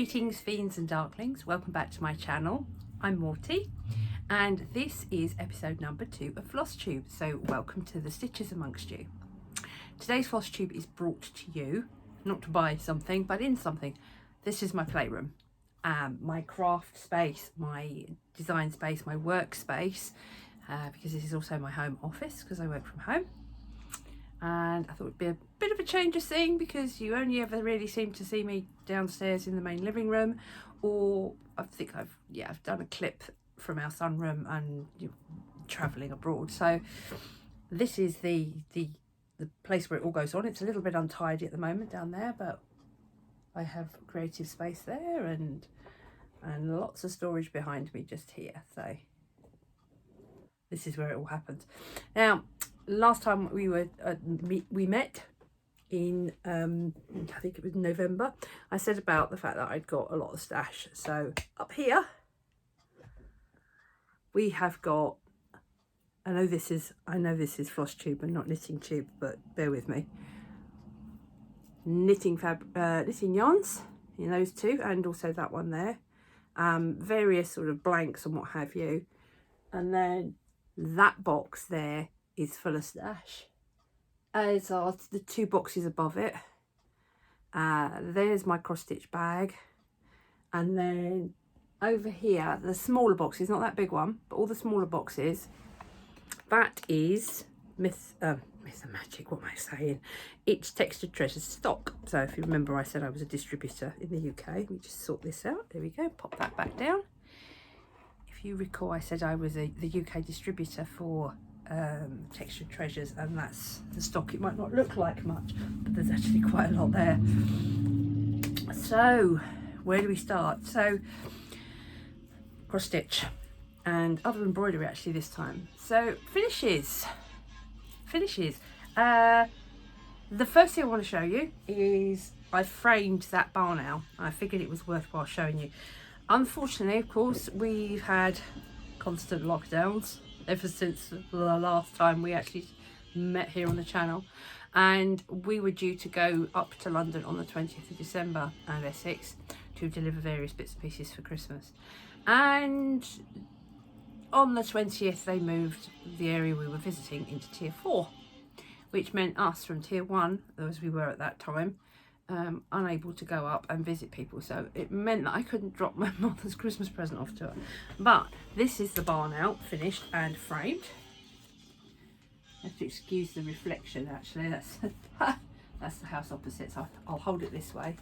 Greetings fiends and darklings, welcome back to my channel. I'm Morty and this is episode number 2 of Flosstube, so welcome to the stitches amongst you. Today's Flosstube is brought to you, not to buy something but in something. This is my playroom, my craft space, my design space, my workspace, because this is also my home office because I work from home. And I thought it'd be a bit of a change of scene because you only ever really seem to see me downstairs in the main living room, or I think I've done a clip from our sunroom and travelling abroad. So this is the place where it all goes on. It's a little bit untidy at the moment down there, but I have creative space there and lots of storage behind me just here. So this is where it all happens. Now, last time we met in I think it was November, I said about the fact that I'd got a lot of stash. So up here we have got, I know this is Flosstube and not knitting tube, but bear with me, knitting yarns in those two, and also that one there, various sort of blanks and what have you, and then that box there is full of stash, as are the 2 boxes above it. There's my cross stitch bag, and then over here the smaller boxes, not that big one but all the smaller boxes, that is Myth and Magic, what am I saying, it's Textured Treasures stock. So if you remember, I said I was a distributor in the UK. Let me just sort this out. There we go, pop that back down. If you recall, I said I was the UK distributor for Textured Treasures, and that's the stock. It might not look like much, but there's actually quite a lot there. So where do we start? So cross stitch and other embroidery actually this time. So finishes. The first thing I want to show you is I framed that barn owl. I figured it was worthwhile showing you. Unfortunately, of course, we've had constant lockdowns ever since the last time we actually met here on the channel, and we were due to go up to London on the 20th of December and Essex to deliver various bits and pieces for Christmas. And on the 20th they moved the area we were visiting into tier 4, which meant us from tier 1, as we were at that time, unable to go up and visit people. So it meant that I couldn't drop my mother's Christmas present off to her. But this is the barn out, finished and framed. I have to excuse the reflection, actually. That's the house opposite, so I'll hold it this way.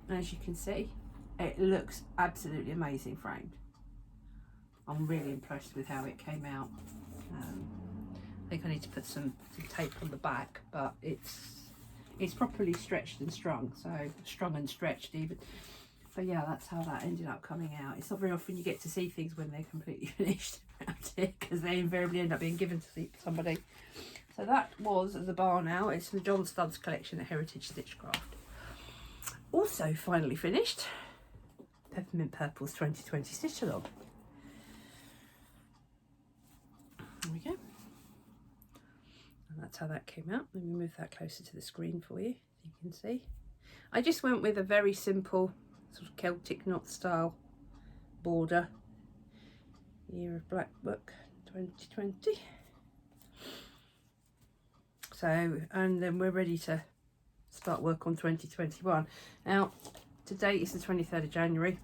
And as you can see, it looks absolutely amazing framed. I'm really impressed with how it came out. I think I need to put some tape on the back, but it's properly stretched and strung, so strung and stretched even. So yeah, that's how that ended up coming out. It's not very often you get to see things when they're completely finished around here, because they invariably end up being given to somebody. So that was the barn owl. It's the John Stubbs collection at Heritage Stitchcraft. Also finally finished, Peppermint Purple's 2020 Stitch Along. There we go. And that's how that came out. Let me move that closer to the screen for you, so you can see. I just went with a very simple sort of Celtic knot style border. Year of Black Book 2020. So, and then we're ready to start work on 2021. Now, today is the 23rd of January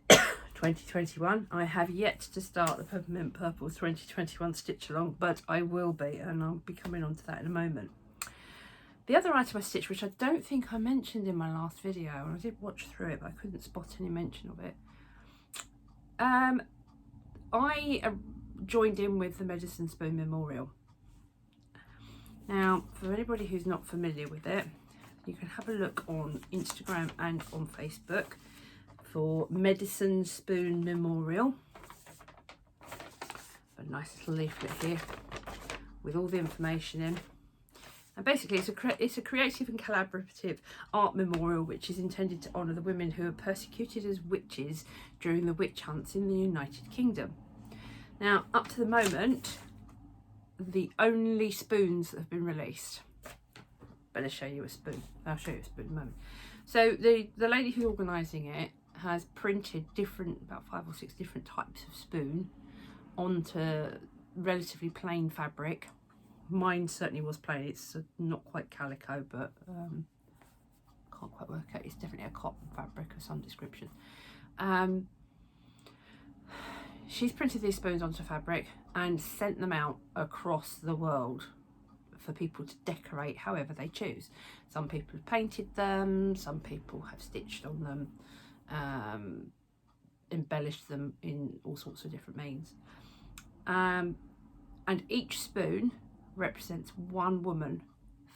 2021. I have yet to start the Peppermint Purple 2021 stitch along, but I will be, and I'll be coming on to that in a moment. The other item I stitched, which I don't think I mentioned in my last video, and I did watch through it but I couldn't spot any mention of it. I joined in with the Medicine Spoon Memorial. Now, for anybody who's not familiar with it, you can have a look on Instagram and on Facebook for Medicine Spoon Memorial. A nice little leaflet here with all the information in. And basically it's a creative and collaborative art memorial which is intended to honour the women who were persecuted as witches during the witch hunts in the United Kingdom. Now, up to the moment, the only spoons that have been released. Better show you a spoon. I'll show you a spoon in a moment. So the lady who's organising it has printed about 5 or 6 different types of spoon onto relatively plain fabric. Mine certainly was plain. It's not quite calico, but can't quite work out. It's definitely a cotton fabric of some description. She's printed these spoons onto fabric and sent them out across the world for people to decorate however they choose. Some people have painted them, some people have stitched on them, embellished them in all sorts of different means. And each spoon represents one woman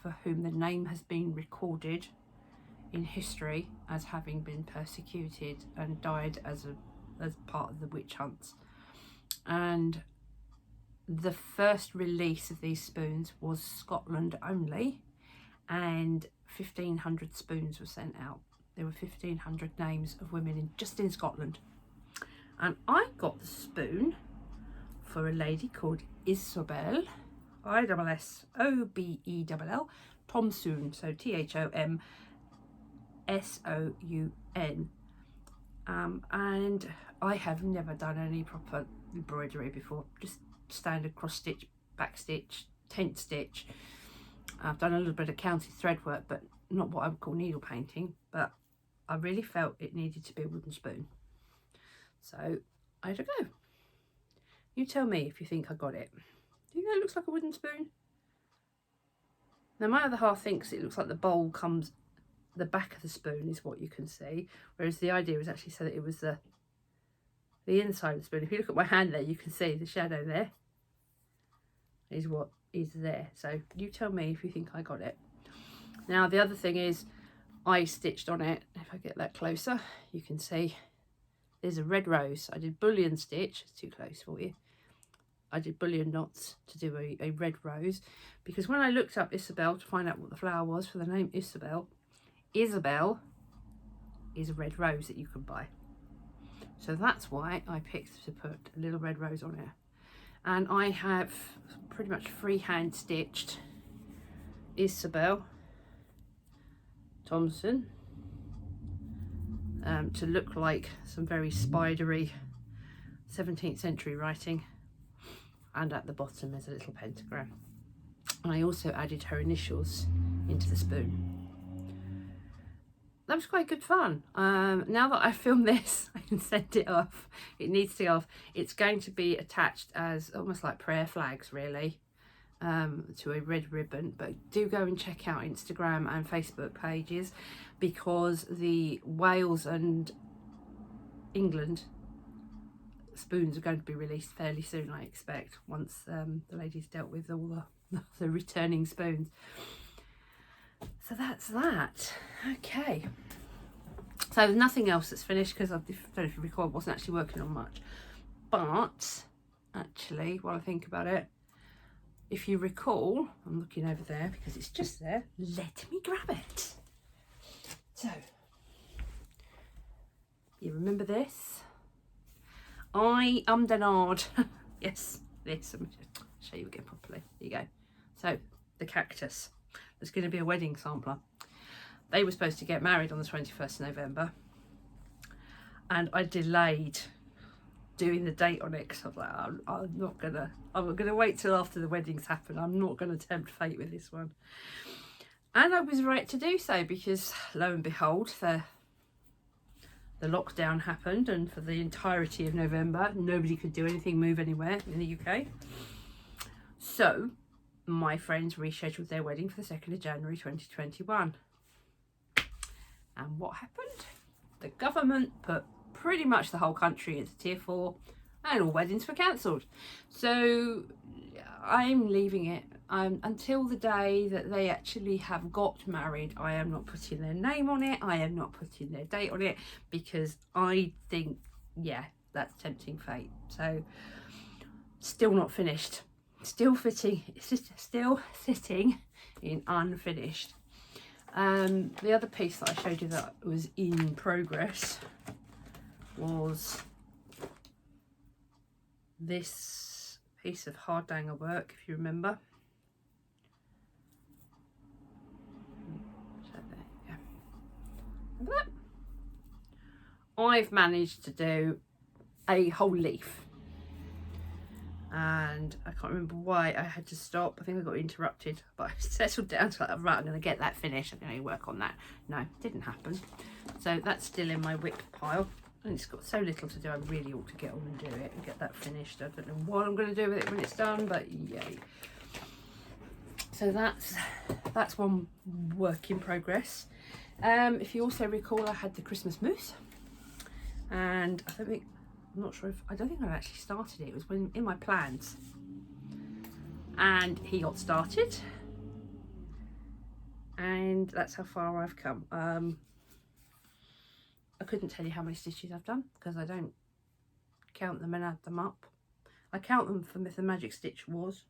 for whom the name has been recorded in history as having been persecuted and died as part of the witch hunts. And the first release of these spoons was Scotland only, and 1,500 spoons were sent out. There were 1,500 names of women just in Scotland. And I got the spoon for a lady called Isobel, ISSOBELL, Thomsoon, so THOMSOUN. And I have never done any proper embroidery before, just standard cross stitch, back stitch, tent stitch. I've done a little bit of counted thread work, but not what I would call needle painting. But I really felt it needed to be a wooden spoon, so I had a go. You tell me if you think I got it. Do you think it looks like a wooden spoon? Now my other half thinks it looks like the bowl comes, the back of the spoon is what you can see, whereas the idea was actually so that it was the inside of the spoon. If you look at my hand there, you can see the shadow there is what is there. So you tell me if you think I got it. Now the other thing is I stitched on it. If I get that closer, you can see there's a red rose. I did bullion stitch. It's too close for you. I did bullion knots to do a red rose, because when I looked up Isabel to find out what the flower was for the name Isabel is a red rose that you can buy. So that's why I picked to put a little red rose on it. And I have pretty much freehand stitched Isabel Thomson to look like some very spidery 17th century writing, and at the bottom there's a little pentagram. And I also added her initials into the spoon. That was quite good fun. Now that I've filmed this, I can send it off. It needs to go off. It's going to be attached as almost like prayer flags, really, to a red ribbon. But do go and check out Instagram and Facebook pages, because the Wales and England spoons are going to be released fairly soon, I expect, once the ladies dealt with all the returning spoons. So that's that. Okay, so there's nothing else that's finished, because I don't know if you recall, I wasn't actually working on much. But actually, while I think about it, if you recall, I'm looking over there because it's just there, let me grab it. So you remember this? I and ah'd. Yes, this. I'm going to show you again properly. There you go. So the cactus. There's going to be a wedding sampler. They were supposed to get married on the 21st of November, and I delayed doing the date on it because I was like, I'm gonna wait till after the weddings happen. I'm not gonna tempt fate with this one. And I was right to do so, because lo and behold, the lockdown happened, and for the entirety of November nobody could do anything, move anywhere in the UK. So my friends rescheduled their wedding for the 2nd of January 2021. And what happened? The government put pretty much the whole country into tier 4, and all weddings were cancelled. So I'm leaving it until the day that they actually have got married. I am not putting their name on it. I am not putting their date on it, because I think, yeah, that's tempting fate. So still not finished. Still sitting in unfinished. The other piece that I showed you that was in progress was this piece of hardanger work, if you remember. So there you go. I've managed to do a whole leaf, and I can't remember why I had to stop. I think I got interrupted, but I settled down to like, right, I'm going to get that finished, I'm going to work on that. No, didn't happen. So that's still in my WIP pile, and it's got so little to do. I really ought to get on and do it and get that finished. I don't know what I'm going to do with it when it's done, but yay. So that's one work in progress. If you also recall, I had the Christmas mousse, and I don't think I actually started it. It was in my plans, and he got started, and that's how far I've come. I couldn't tell you how many stitches I've done because I don't count them and add them up. I count them for the Magic Stitch Wars.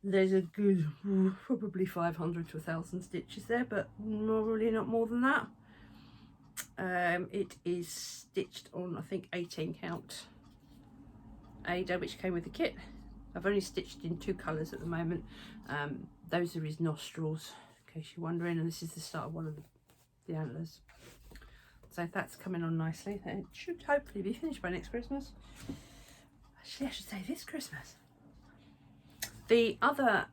There's a good probably 500 to 1,000 stitches there, but probably not more than that. It is stitched on, I think, 18 count Ada, which came with the kit. I've only stitched in 2 colours at the moment. Those are his nostrils, in case you're wondering, and this is the start of one of the antlers. So that's coming on nicely. It should hopefully be finished by next Christmas. Actually, I should say this Christmas. The other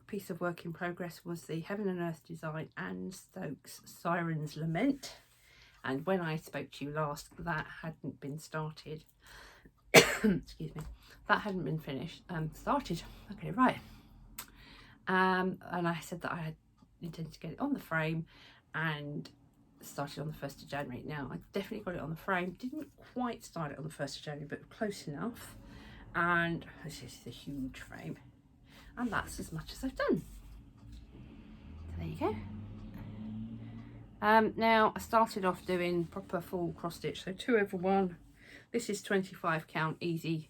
piece of work in progress was the Heaven and Earth design and Stokes Sirens Lament. And when I spoke to you last, that hadn't been started. Excuse me. That hadn't been finished. Started. Okay, right. And I said that I had intended to get it on the frame and started on the 1st of January. Now, I definitely got it on the frame. Didn't quite start it on the 1st of January, but close enough. And this is a huge frame, and that's as much as I've done. So there you go. Now I started off doing proper full cross stitch, so 2 over 1. This is 25 count easy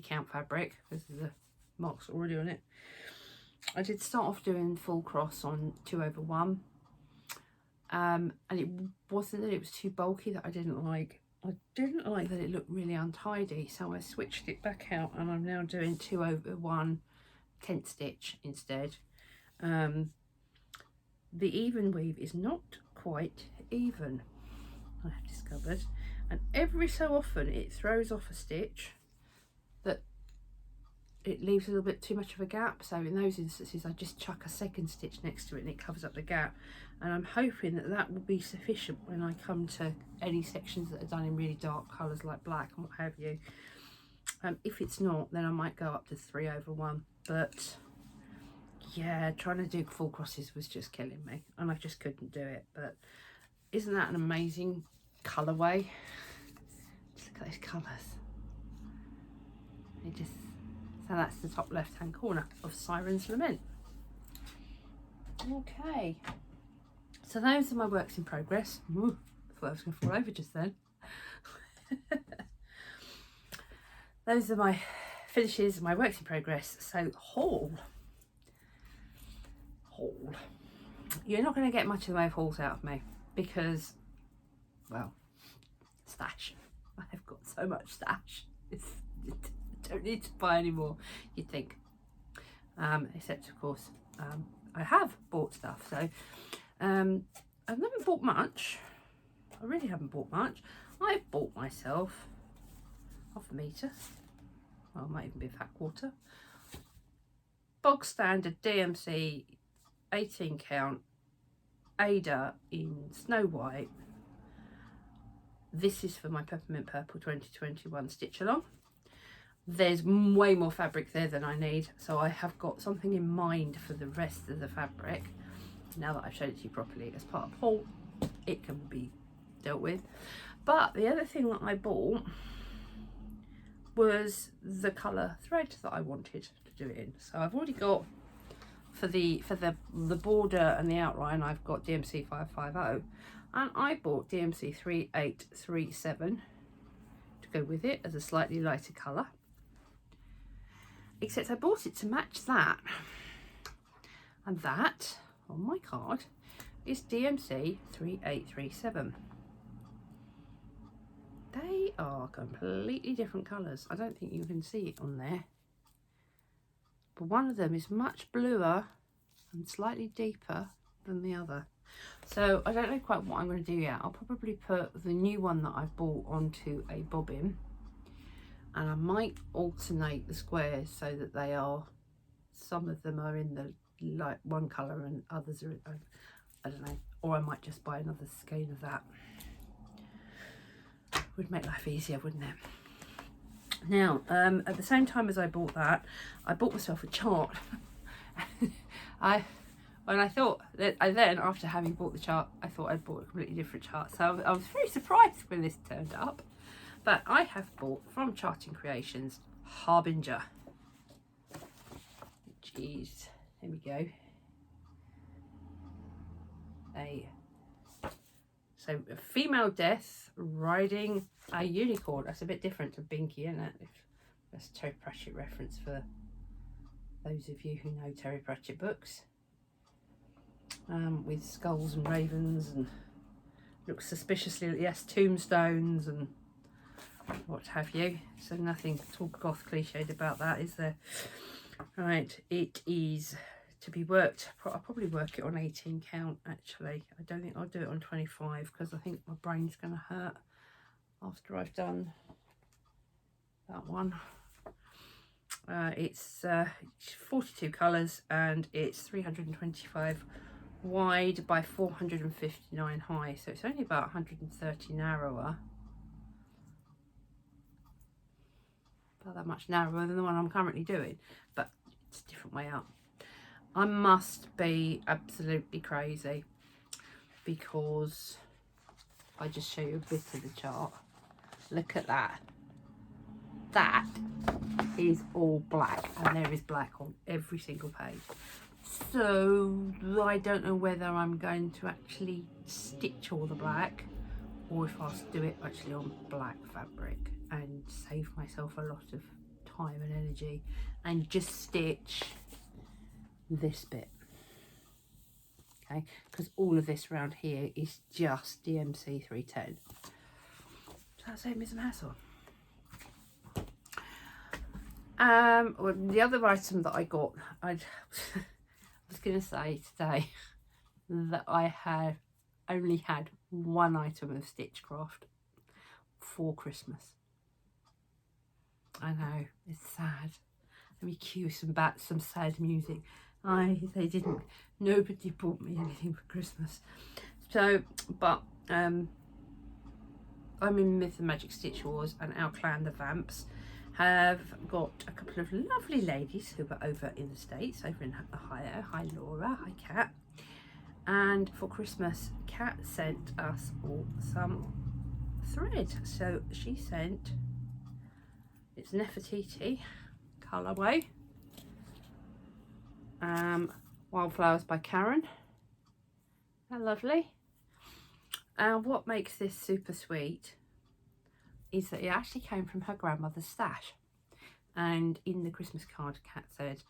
count fabric because the marks already on it. I did start off doing full cross on 2 over 1, and it wasn't that it was too bulky that I didn't like. I didn't like that it looked really untidy, so I switched it back out, and I'm now doing 2 over 1 tent stitch instead. The even weave is not quite even, I have discovered, and every so often it throws off a stitch that it leaves a little bit too much of a gap. So in those instances I just chuck a second stitch next to it and it covers up the gap, and I'm hoping that that will be sufficient when I come to any sections that are done in really dark colours like black and what have you. If it's not, then I might go up to 3 over 1, but yeah, trying to do full crosses was just killing me and I just couldn't do it. But isn't that an amazing colourway? Just look at those colours. So that's the top left hand corner of Sirens Lament. Okay, so those are my works in progress. Ooh, I thought I was going to fall over just then. Those are my finishes, my works in progress. So haul. You're not going to get much in the way of hauls out of me because, well, stash. I've got so much stash. Don't need to buy any more, you'd think. Except of course I have bought stuff, so I haven't bought much. I really haven't bought much. I've bought myself half a metre, well, might even be a fat quarter, bog standard DMC 18 count Ada in Snow White. This is for my Peppermint Purple 2021 stitch along. There's way more fabric there than I need, so I have got something in mind for the rest of the fabric. Now that I've showed it to you properly as part of the haul, it can be dealt with. But the other thing that I bought was the colour thread that I wanted to do it in. So I've already got, for the border and the outline, I've got DMC 550, and I bought DMC 3837 to go with it as a slightly lighter colour. Except I bought it to match that, and that on my card is DMC 3837. They are completely different colours. I don't think you can see it on there, but one of them is much bluer and slightly deeper than the other. So I don't know quite what I'm going to do yet. I'll probably put the new one that I've bought onto a bobbin, and I might alternate the squares so that they are, some of them are in the like one colour and others are, I don't know, or I might just buy another skein of that. Would make life easier, wouldn't it? Now, at the same time as I bought that, I bought myself a chart. When I thought that, then after having bought the chart, I thought I'd bought a completely different chart. So I was very surprised when this turned up. But I have bought from Charting Creations Harbinger, which is, here we go, so a female death riding a unicorn. That's a bit different to Binky, isn't it? That's a Terry Pratchett reference for those of you who know Terry Pratchett books. With skulls and ravens, and looks suspiciously, yes, tombstones and what have you. So nothing at all goth cliched about that, is there? Right, it is to be worked. I'll probably work it on 18 count actually. I don't think I'll do it on 25 because I think my brain's going to hurt after I've done that one. It's 42 colours and it's 325 wide by 459 high, so it's only about 130 narrower. About that much narrower than the one I'm currently doing, but it's a different way up. I must be absolutely crazy because I just show you a bit of the chart. Look at that. That is all black, and there is black on every single page. So I don't know whether I'm going to actually stitch all the black or if I'll do it actually on black fabric and save myself a lot of time and energy and just stitch this bit. Okay, because all of this around here is just DMC 310. So that saved me some hassle. Well, the other item that I got, I was going to say today that I had only had one item of Stitchcraft for Christmas. I know, it's sad. Let me cue some sad music. Nobody bought me anything for Christmas. So, but I'm in Myth and Magic Stitch Wars, and our clan, the Vamps, have got a couple of lovely ladies who are over in the States, over in Ohio. Hi Laura, hi Kat. And for Christmas, Kat sent us all some thread. So she sent, it's Nefertiti colourway, Wildflowers by Karen. Isn't that lovely? And what makes this super sweet is that it actually came from her grandmother's stash. And in the Christmas card, Kat said,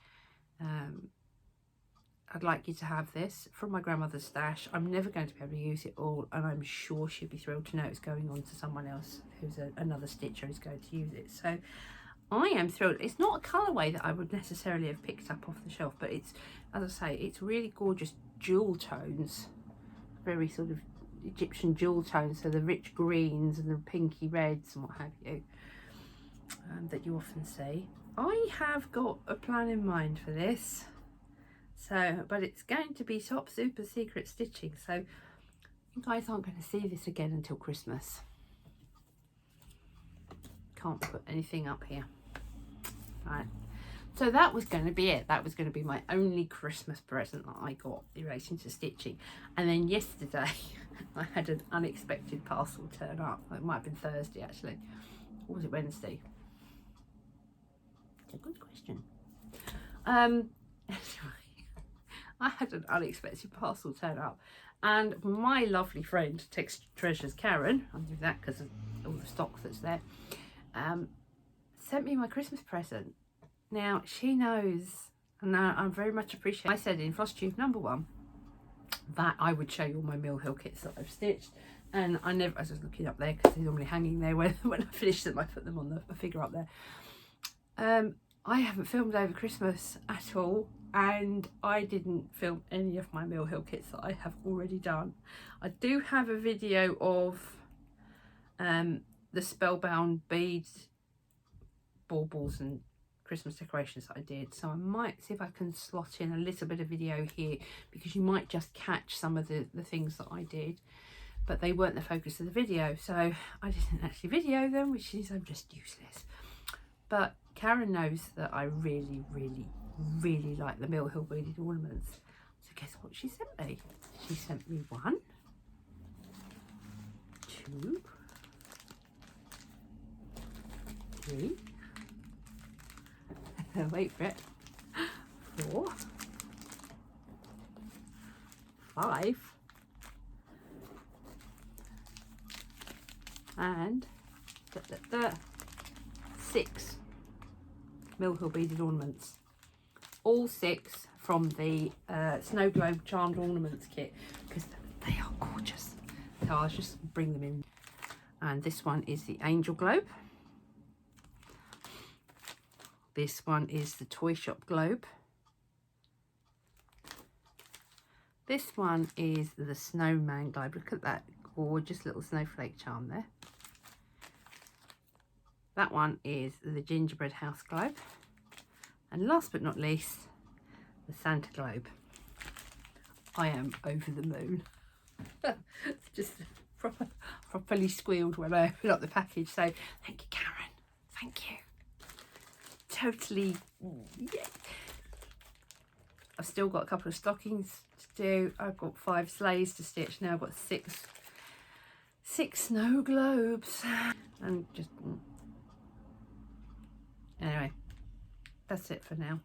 I'd like you to have this from my grandmother's stash. I'm never going to be able to use it all, and I'm sure she'd be thrilled to know it's going on to someone else who's another stitcher who's going to use it. So I am thrilled. It's not a colourway that I would necessarily have picked up off the shelf, but it's, as I say, it's really gorgeous jewel tones, very sort of Egyptian jewel tones, so the rich greens and the pinky reds and what have you, that you often see. I have got a plan in mind for this, so, but it's going to be top super secret stitching, so you guys aren't going to see this again until Christmas. Can't put anything up here. Right, so that was going to be it. That was going to be my only Christmas present that I got in relation to stitching. And then yesterday I had an unexpected parcel turn up. It might have been Thursday actually, or was it Wednesday? It's a good question. Anyway, I had an unexpected parcel turn up, and my lovely friend, Text Treasures Karen, I'll do that because of all the stock that's there, sent me my Christmas present. Now she knows, and I'm very much appreciative. I said in Flosstube #1 that I would show you all my Mill Hill kits that I've stitched, and I was just looking up there because they're normally hanging there when I finish them. I put them on the figure up there. I haven't filmed over Christmas at all, and I didn't film any of my Mill Hill kits that I have already done. I do have a video of the spellbound beads, baubles and Christmas decorations that I did, so I might see if I can slot in a little bit of video here, because you might just catch some of the things that I did, but they weren't the focus of the video, so I didn't actually video them, which is I'm just useless. But Karen knows that I really like the Mill Hill beaded ornaments, so guess what she sent me? She sent me 1, 2, 3, wait for it, 4, 5, and 6 Mill Hill beaded ornaments. All 6 from the Snow Globe Charmed Ornaments kit, because they are gorgeous. So I'll just bring them in. And this one is the Angel Globe. This one is the Toy Shop Globe. This one is the Snowman Globe. Look at that gorgeous little snowflake charm there. That one is the Gingerbread House Globe. And last but not least, the Santa Globe. I am over the moon. Just properly squealed when I opened up the package. So thank you, Karen. Thank you. Totally, yeah. I've still got a couple of stockings to do. I've got 5 sleighs to stitch. Now I've got 6 snow globes. And just... Anyway, that's it for now.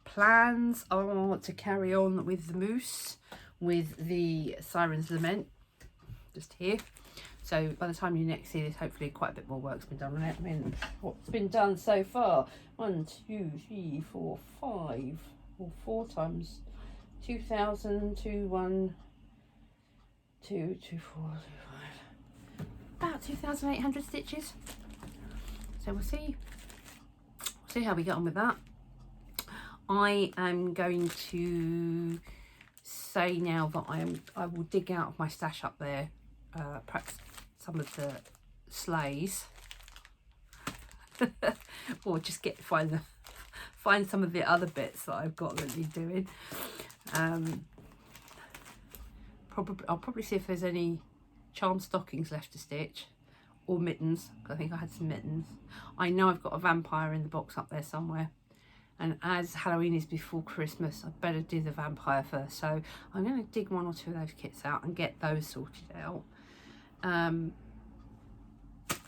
Plans are to carry on with the moose, with the Sirens lament, just here. So by the time you next see this, hopefully quite a bit more work's been done on it. I mean, what's been done so far? 1, 2, 3, 4, 5, or 4 times 2,000, 2, 1, 2, 2, 4, 2, 5. About 2,800 stitches. So we'll see how we get on with that. I am going to say now that I will dig out of my stash up there perhaps some of the sleighs or just find some of the other bits that I've got that need doing. I'll probably see if there's any charm stockings left to stitch, or mittens. I think I had some mittens. I know I've got a vampire in the box up there somewhere, and as Halloween is before Christmas, I better do the vampire first, so I'm going to dig 1 or 2 of those kits out and get those sorted out, and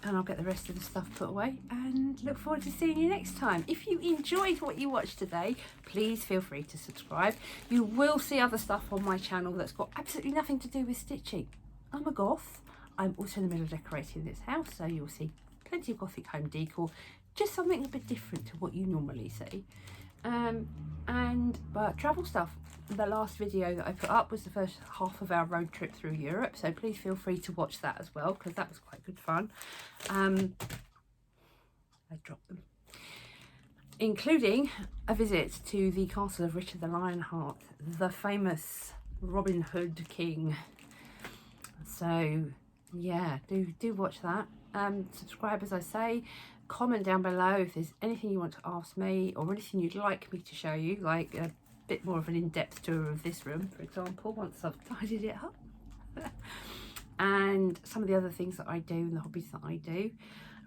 I'll get the rest of the stuff put away and look forward to seeing you next time. If you enjoyed what you watched today, please feel free to subscribe. You will see other stuff on my channel that's got absolutely nothing to do with stitching. I'm a goth. I'm also in the middle of decorating this house, so you'll see plenty of gothic home decor, just something a bit different to what you normally see. But travel stuff. The last video that I put up was the first half of our road trip through Europe, so please feel free to watch that as well, because that was quite good fun. I dropped them. Including a visit to the castle of Richard the Lionheart, the famous Robin Hood king. So yeah, do watch that. Subscribe, as I say. Comment down below if there's anything you want to ask me, or anything you'd like me to show you, like a bit more of an in-depth tour of this room, for example, once I've tidied it up. And some of the other things that I do and the hobbies that I do.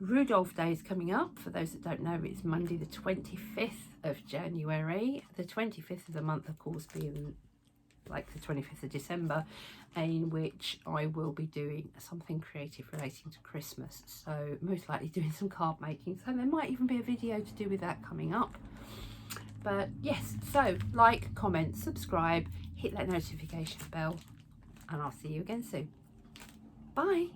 Rudolph Day is coming up. For those that don't know, it's Monday the 25th of January. The 25th of the month, of course, being like the 25th of December, in which I will be doing something creative relating to Christmas, so most likely doing some card making, so there might even be a video to do with that coming up. But yes, so like, comment, subscribe, hit that notification bell, and I'll see you again soon. Bye.